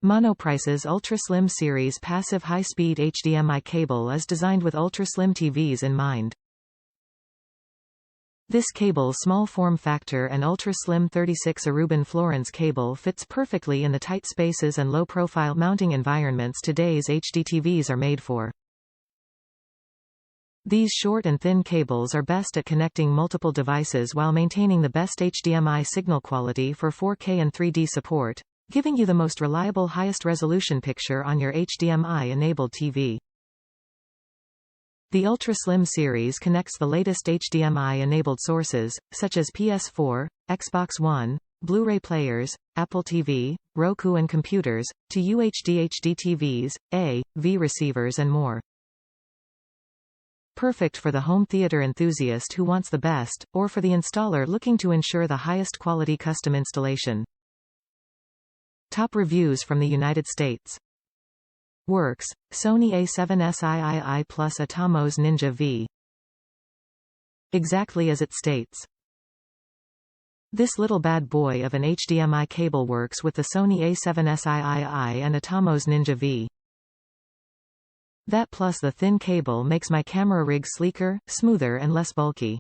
Monoprice's ultra-slim series passive high-speed HDMI cable is designed with ultra-slim TVs in mind. This cable's small form factor and ultra-slim 36 Aruban Florence cable fits perfectly in the tight spaces and low-profile mounting environments today's HDTVs are made for. These short and thin cables are best at connecting multiple devices while maintaining the best HDMI signal quality for 4K and 3D support, giving you the most reliable highest resolution picture on your HDMI-enabled TV. The Ultra Slim series connects the latest HDMI-enabled sources, such as PS4, Xbox One, Blu-Ray Players, Apple TV, Roku and computers, to UHD HDTVs, A/V receivers and more. Perfect for the home theater enthusiast who wants the best, or for the installer looking to ensure the highest quality custom installation. Top reviews from the United States. Works, Sony A7S III plus Atomos Ninja V. Exactly as it states. This little bad boy of an HDMI cable works with the Sony A7S III and Atomos Ninja V. That plus the thin cable makes my camera rig sleeker, smoother and less bulky.